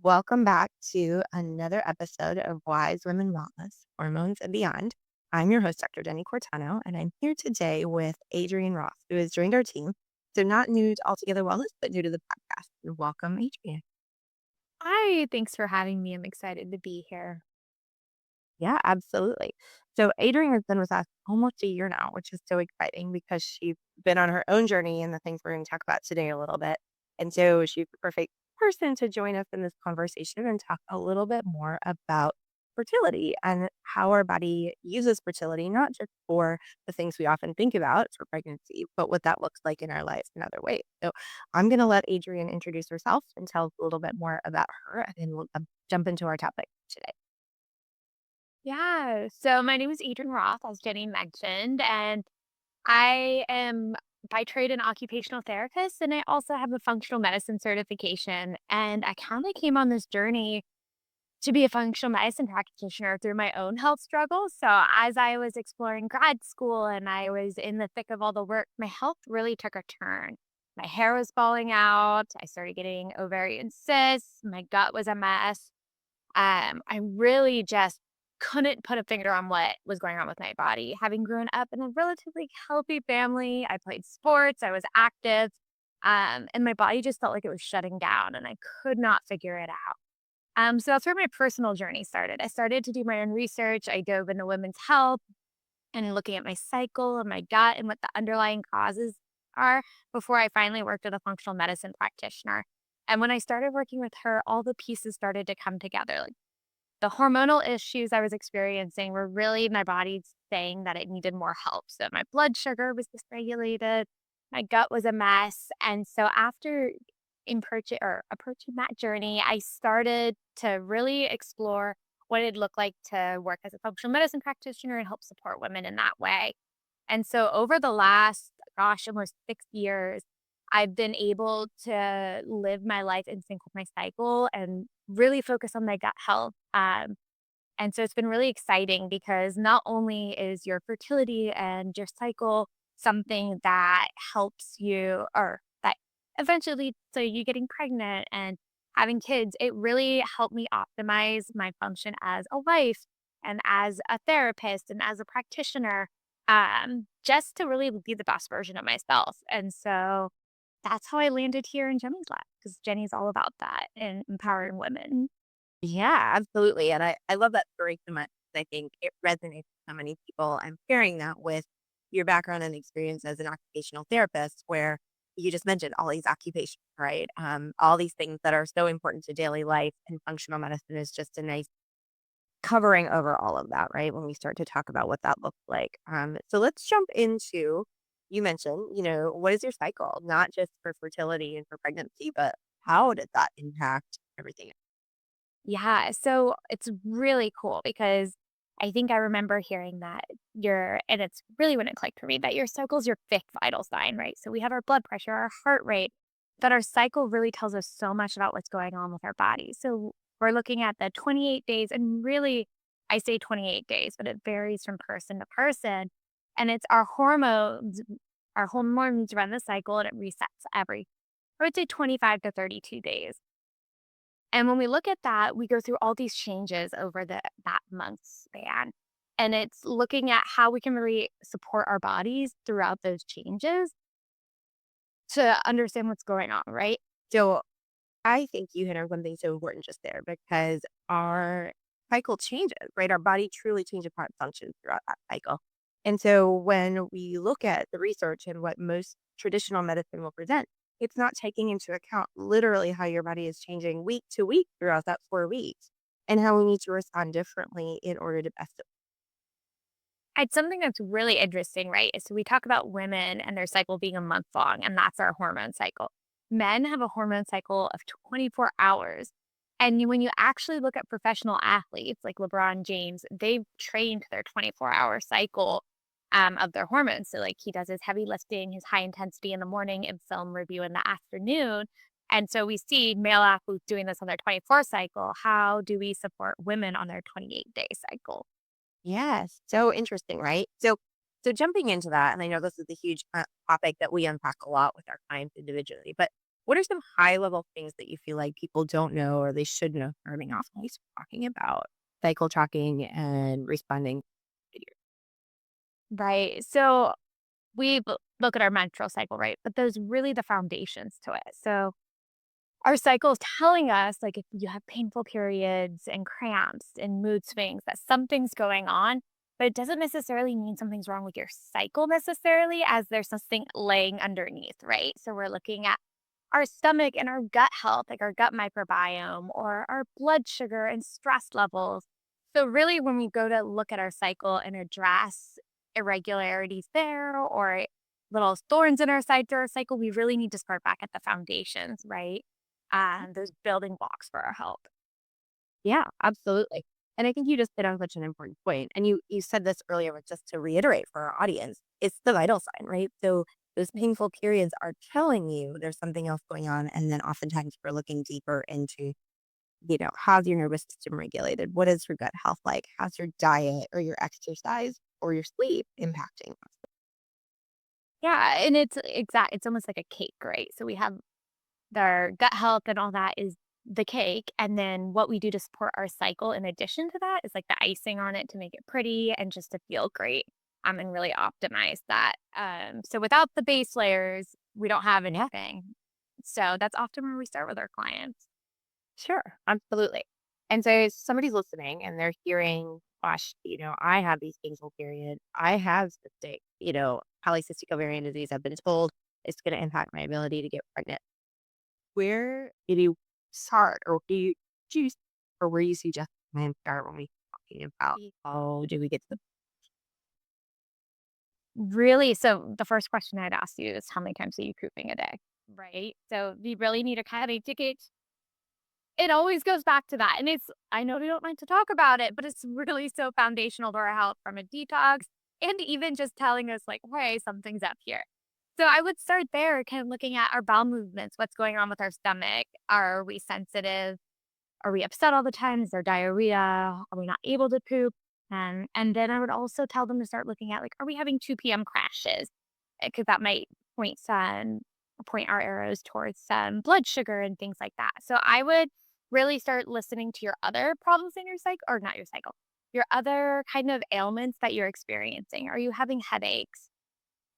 Welcome back to another episode of Wise Women Wellness, Hormones and Beyond. I'm your host, Dr. Jenny Cortano, and I'm here today with Adrienne Roth, who has joined our team. So, not new to Altogether Wellness, but new to the podcast. And welcome, Adrienne. Hi, thanks for having me. I'm excited to be here. Yeah, absolutely. So, Adrienne has been with us almost a year now, which is so exciting because she's been on her own journey and the things we're going to talk about today a little bit. And so, she's the perfect person to join us in this conversation and talk a little bit more about fertility and how our body uses fertility, not just for the things we often think about for pregnancy, but what that looks like in our lives in other ways. So, I'm going to let Adrienne introduce herself and tell us a little bit more about her, and then we'll jump into our topic today. Yeah, so my name is Adrienne Roth, as Jenny mentioned, and I am by trade an occupational therapist, and I also have a functional medicine certification. And I kind of came on this journey to be a functional medicine practitioner through my own health struggles. So as I was exploring grad school and I was in the thick of all the work, my health really took a turn. My hair was falling out. I started getting ovarian cysts. My gut was a mess. I really just couldn't put a finger on what was going on with my body. Having grown up in a relatively healthy family, I played sports, I was active, and my body just felt like it was shutting down and I could not figure it out. So that's where my personal journey started. I started to do my own research. I dove into women's health and looking at my cycle and my gut and what the underlying causes are before I finally worked with a functional medicine practitioner. And when I started working with her, all the pieces started to come together. Like the hormonal issues I was experiencing were really my body saying that it needed more help. So my blood sugar was dysregulated, my gut was a mess. And so after approaching that journey, I started to really explore what it'd look like to work as a functional medicine practitioner and help support women in that way. And so over the last, gosh, almost 6 years, I've been able to live my life in sync with my cycle and really focus on my gut health. And so it's been really exciting because not only is your fertility and your cycle something that helps you or that eventually so you getting pregnant and having kids, it really helped me optimize my function as a wife and as a therapist and as a practitioner, just to really be the best version of myself. And so that's how I landed here in Jenny's lab because Jenny's all about that and empowering women. Yeah, absolutely. And I love that story so much. I think it resonates with so many people. I'm sharing that with your background and experience as an occupational therapist, where you just mentioned all these occupations, right? All these things that are so important to daily life, and functional medicine is just a nice covering over all of that, right? When we start to talk about what that looks like. So let's jump into, you mentioned, what is your cycle, not just for fertility and for pregnancy, but how does that impact everything? Yeah, so it's really cool because I think I remember hearing that and it's really when it clicked for me that your cycle's your fifth vital sign, right? So we have our blood pressure, our heart rate, but our cycle really tells us so much about what's going on with our body. So we're looking at the 28 days, and really, I say 28 days, but it varies from person to person. And it's our hormones run the cycle and it resets I would say 25 to 32 days. And when we look at that, we go through all these changes over that month span. And it's looking at how we can really support our bodies throughout those changes to understand what's going on, right? So I think you hit on something so important just there because our cycle changes, right? Our body truly changes how it functions throughout that cycle. And so when we look at the research and what most traditional medicine will present, it's not taking into account literally how your body is changing week to week throughout that 4 weeks and how we need to respond differently in order to best. It's something that's really interesting, right? So we talk about women and their cycle being a month long, and that's our hormone cycle. Men have a hormone cycle of 24 hours. And when you actually look at professional athletes like LeBron James, they've trained their 24-hour cycle of their hormones. So, like, he does his heavy lifting, his high intensity in the morning, and film review in the afternoon. And so we see male athletes doing this on their 24 cycle. How do we support women on their 28-day cycle? Yes, so interesting, right? So jumping into that, and I know this is a huge topic that we unpack a lot with our clients individually, but What are some high level things that you feel like people don't know or they should know starting off when we start talking about cycle tracking and responding? Right. So look at our menstrual cycle, right? But those really the foundations to it. So our cycle is telling us, like, if you have painful periods and cramps and mood swings, that something's going on, but it doesn't necessarily mean something's wrong with your cycle necessarily, as there's something laying underneath, right? So we're looking at our stomach and our gut health, like our gut microbiome, or our blood sugar and stress levels. So, really, when we go to look at our cycle and address irregularities there or little thorns in our side through our cycle, we really need to start back at the foundations, right? And those building blocks for our health. Yeah, absolutely. And I think you just hit on such an important point. And you said this earlier, but just to reiterate for our audience, it's the vital sign, right? So those painful periods are telling you there's something else going on. And then oftentimes we're looking deeper into, how's your nervous system regulated? What is your gut health like? How's your diet or your exercise or your sleep impacting? Yeah, and it's almost like a cake, right? So we have their gut health and all that is the cake, and then what we do to support our cycle in addition to that is like the icing on it to make it pretty and just to feel great, and really optimize that. So without the base layers, we don't have Yeah, anything. So that's often where we start with our clients. sure. Absolutely. And so if somebody's listening and they're hearing, gosh, I have these painful periods. I have cystic, polycystic ovarian disease. I've been told it's going to impact my ability to get pregnant. Where do you start or do you choose or where you suggest and start when we talking about how do we get to the Really, so the first question I'd ask you is how many times are you pooping a day? Right? So we really need to kind of take it always goes back to that, and I know we don't like to talk about it, but it's really so foundational to our health from a detox and even just telling us like, "Hey, something's up here." So I would start there, kind of looking at our bowel movements, what's going on with our stomach. Are we sensitive? Are we upset all the time? Is there diarrhea? Are we not able to poop? And then I would also tell them to start looking at like, are we having 2 p.m. crashes? Because that might point our arrows towards some blood sugar and things like that. So I would really start listening to your other problems in your cycle, or not your cycle, your other kind of ailments that you're experiencing. Are you having headaches?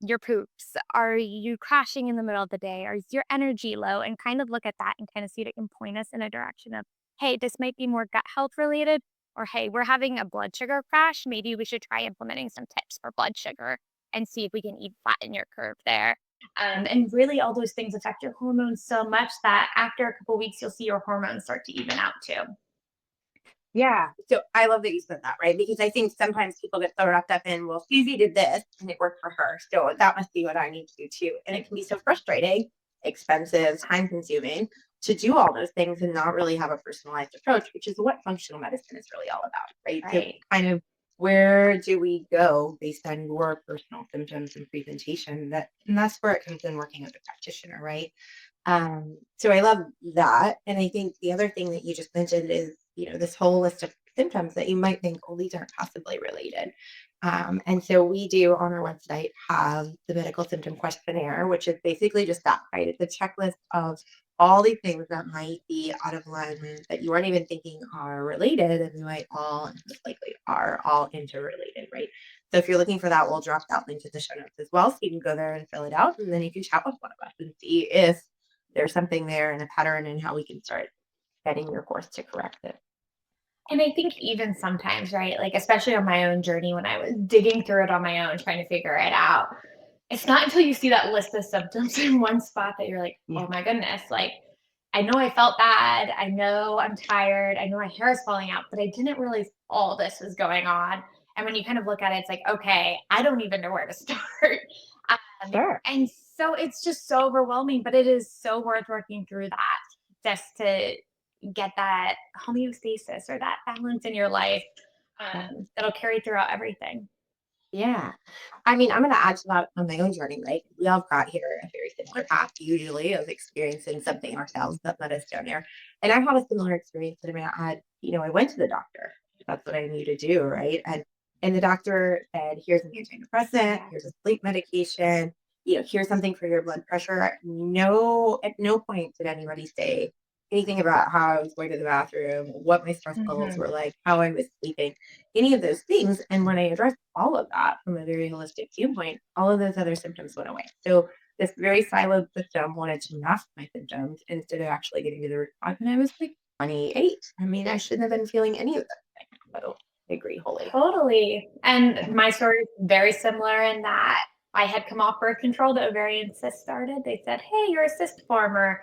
Your poops? Are you crashing in the middle of the day? Or is your energy low? And kind of look at that and kind of see if it can point us in a direction of, hey, this might be more gut health related, or hey, we're having a blood sugar crash. Maybe we should try implementing some tips for blood sugar and see if we can even flatten your curve there. And really, all those things affect your hormones so much that after a couple weeks, you'll see your hormones start to even out too. Yeah. So I love that you said that, right? Because I think sometimes people get so wrapped up in, well, Susie did this and it worked for her. So that must be what I need to do too. And it can be so frustrating, expensive, time consuming to do all those things and not really have a personalized approach, which is what functional medicine is really all about, right? So Right. kind of where do we go based on your personal symptoms and presentation? And that's where it comes in working with a practitioner, right? So I love that. And I think the other thing that you just mentioned is, this whole list of symptoms that you might think, oh, these aren't possibly related. And so we do on our website have the medical symptom questionnaire, which is basically just that, right? It's a checklist of all these things that might be out of alignment that you aren't even thinking are related, and they might all, and most likely are all interrelated, right? So if you're looking for that, we'll drop that link to the show notes as well. So you can go there and fill it out, and then you can chat with one of us and see if there's something there and a pattern and how we can start setting your course to correct it. And I think even sometimes, right, like, especially on my own journey when I was digging through it on my own, trying to figure it out, it's not until you see that list of symptoms in one spot that you're like, Yeah, "Oh my goodness," like, I know I felt bad, I know I'm tired, I know my hair is falling out, but I didn't realize all this was going on, and when you kind of look at it, it's like, "Okay, I don't even know where to start." Um, sure. and so it's just so overwhelming, but it is so worth working through that just to get that homeostasis or that balance in your life, that'll carry throughout everything. Yeah. I mean, I'm going to add to that on my own journey, right? We all got here a very similar path, usually, of experiencing something ourselves that led us down there. And I had a similar experience that I mean, I went to the doctor. That's what I knew to do, right? And the doctor said, here's an antidepressant, here's a sleep medication. here's something for your blood pressure. No, at no point did anybody say anything about how I was going to the bathroom, what my stress levels Mhm. were like, how I was sleeping, any of those things. And when I addressed all of that from a very holistic viewpoint, all of those other symptoms went away. So this very siloed system wanted to mask my symptoms instead of actually getting to the root cause. And I was like 28. I mean, I shouldn't have been feeling any of that. So I agree wholly. Totally. And my story is very similar in that I had come off birth control. The ovarian cyst started. They said, "Hey, you're a cyst former,"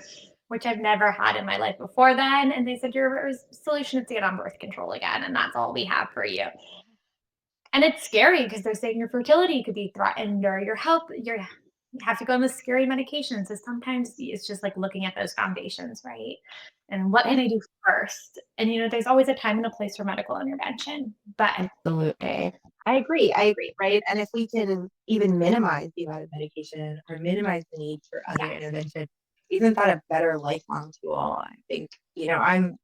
which I've never had in my life before then. And they said, "Your solution is to get on birth control again, and that's all we have for you." And it's scary because they're saying your fertility could be threatened or your health, you have to go on this scary medications. So sometimes it's just like looking at those foundations, right? And what Yeah, can I do first? And there's always a time and a place for medical intervention. But absolutely. I agree, right? And if we can even minimize the amount of medication or minimize the need for other yes, intervention, isn't that a better lifelong tool? I think, I'm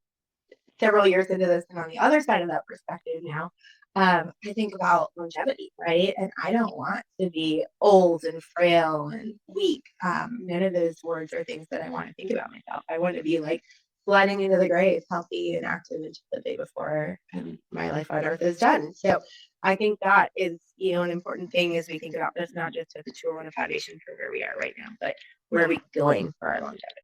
several years into this and on the other side of that perspective now, I think about longevity, right? And I don't want to be old and frail and weak. None of those words are things that I want to think about myself. I want to be like sliding into the grave, healthy and active until the day before my life on earth is done. So I think that is, an important thing as we think about this, not just as a tool and a foundation for where we are right now, but where are yeah, we going for our longevity?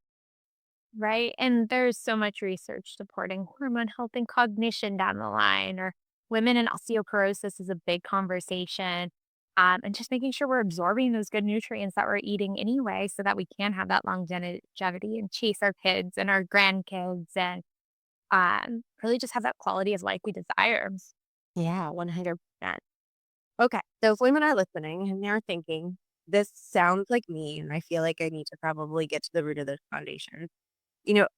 right. And there's so much research supporting hormone health and cognition down the line, or women and osteoporosis is a big conversation. And just making sure we're absorbing those good nutrients that we're eating anyway, so that we can have that longevity and chase our kids and our grandkids and really just have that quality of life we desire. Yeah, 100%. Okay. So if women are listening and they're thinking, this sounds like me, and I feel like I need to probably get to the root of this foundation.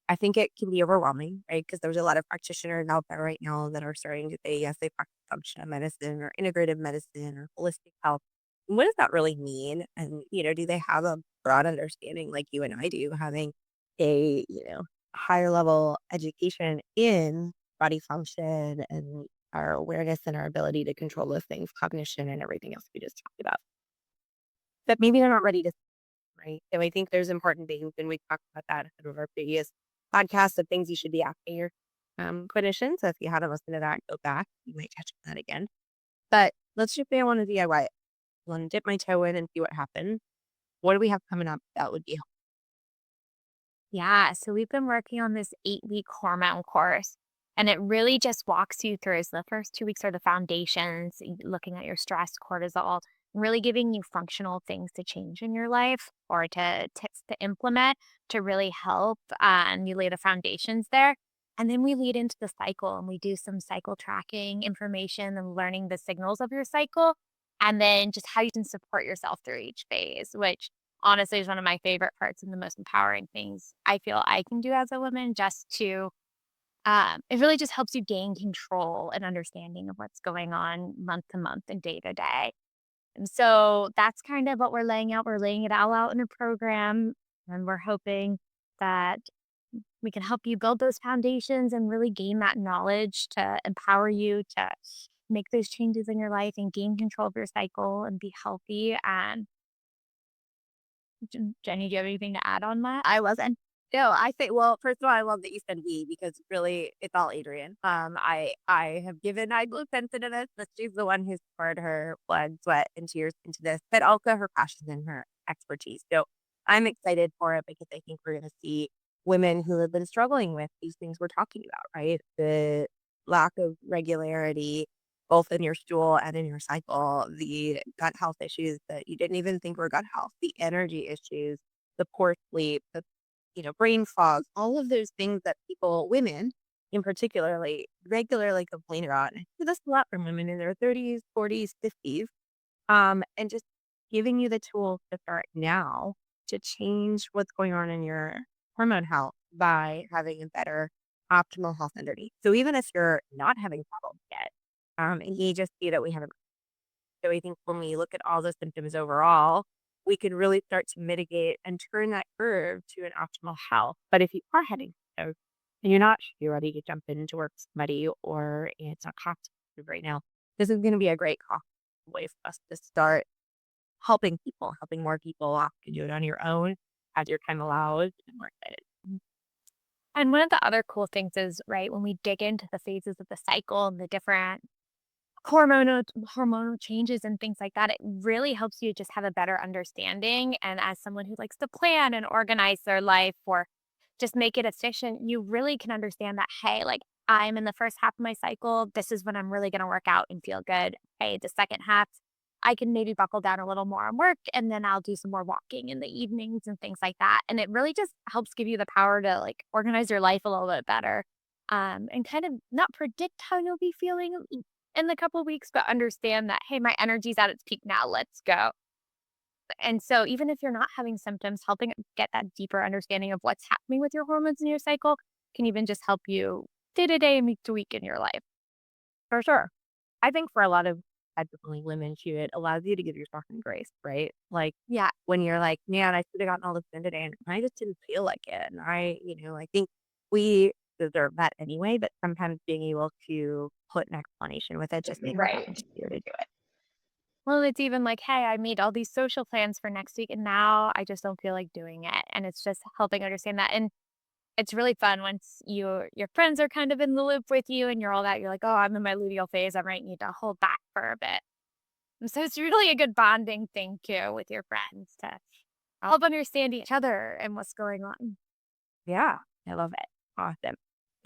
I think it can be overwhelming, right? Because there's a lot of practitioners out there right now that are starting to say, yes, they practice functional medicine or integrative medicine or holistic health. What does that really mean? And, do they have a broad understanding like you and I do, having a, higher level education in body function and our awareness and our ability to control those things, cognition and everything else we just talked about. But maybe they're not ready to, right? So I think there's important things, and we talked about that in some of our previous podcasts of things you should be asking your clinician. So if you haven't listened to that, go back. You might touch on that again. But let's just say I want to DIY it. I want to dip my toe in and see what happens. What do we have coming up that would be helpful? Yeah, so we've been working on this 8-week hormone course, and it really just walks you through. So the first 2 weeks are the foundations, looking at your stress, cortisol, and really giving you functional things to change in your life or to tips to implement to really help. And you lay the foundations there. And then we lead into the cycle and we do some cycle tracking information and learning the signals of your cycle. And then just how you can support yourself through each phase, which honestly is one of my favorite parts and the most empowering things I feel I can do as a woman just to it really just helps you gain control and understanding of what's going on month to month and day to day. And so that's kind of what we're laying out. We're laying it all out in a program and we're hoping that we can help you build those foundations and really gain that knowledge to empower you to make those changes in your life and gain control of your cycle and be healthy. And Jenny, do you have anything to add on that? I wasn't. No, I think, well, first of all, I love that you said we because really it's all Adrienne. I have given I looked into this, but she's the one who's poured her blood, sweat, and tears into this, but also her passion and her expertise. So I'm excited for it because I think we're gonna see women who have been struggling with these things we're talking about, right? The lack of regularity, both in your stool and in your cycle, the gut health issues that you didn't even think were gut health, the energy issues, the poor sleep, the brain fog, all of those things that people, women in particularly, regularly complain about. And I see this a lot from women in their 30s, 40s, 50s. And just giving you the tools to start now to change what's going on in your hormone health by having a better optimal health underneath. So even if you're not having problems yet, and you just see that we have a so I think when we look at all the symptoms overall, we can really start to mitigate and turn that curve to an optimal health. But if you are heading south and you're ready to jump into work with somebody or it's not cost right now, this is going to be a great way for us to start helping people, helping more people to do it on your own as your time allows and more excited. And one of the other cool things is, right, when we dig into the phases of the cycle and the different hormonal changes and things like that, it really helps you just have a better understanding. And as someone who likes to plan and organize their life or just make it efficient, you really can understand that, hey, like I'm in the first half of my cycle. This is when I'm really going to work out and feel good. Hey, the second half, I can maybe buckle down a little more on work and then I'll do some more walking in the evenings and things like that. And it really just helps give you the power to like organize your life a little bit better, and kind of not predict how you'll be feeling in the couple weeks, but understand that, hey, my energy's at its peak now. Let's go. And so, even if you're not having symptoms, helping get that deeper understanding of what's happening with your hormones in your cycle can even just help you day to day and week to week in your life. For sure. I think for a lot of definitely women too, it allows you to give yourself some grace, right? Like Yeah. when you're like, man, I should have gotten all this done today and I just didn't feel like it. And I think we deserve that anyway, but sometimes being able to put an explanation with it just makes it that Right. much easier to do it. Well, it's even like, hey, I made all these social plans for next week and now I just don't feel like doing it. And it's just helping understand that. And it's really fun once your friends are kind of in the loop with you and you're all that. You're like, oh, I'm in my luteal phase. I might need to hold back for a bit. And so it's really a good bonding thing too with your friends to help understand each other and what's going on. Yeah, I love it. Awesome.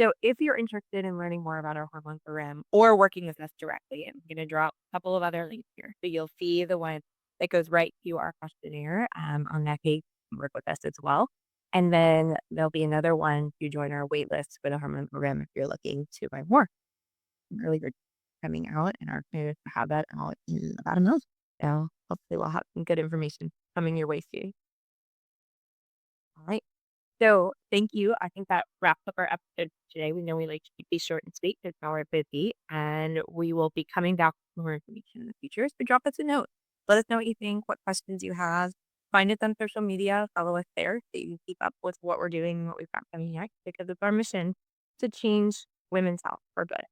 So if you're interested in learning more about our hormone program or working with us directly, I'm going to drop a couple of other links here. So you'll see the one that goes right to our questionnaire on that page. Work with us as well. And then there'll be another one to join our wait list for the hormone program if you're looking to learn more. Really good coming out and our plan to have that out in about a month. So hopefully we'll have some good information coming your way soon. All right. So thank you. I think that wraps up our episode today. We know we like to keep these short and sweet because now we're busy and we will be coming back with more information in the future. So drop us a note. Let us know what you think, what questions you have. Find us on social media. Follow us there so you can keep up with what we're doing and what we've got coming next because it's our mission to change women's health for good.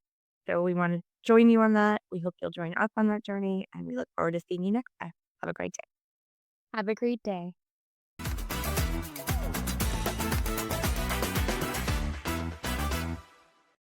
So we want to join you on that. We hope you'll join us on that journey and we look forward to seeing you next time. Have a great day. Have a great day.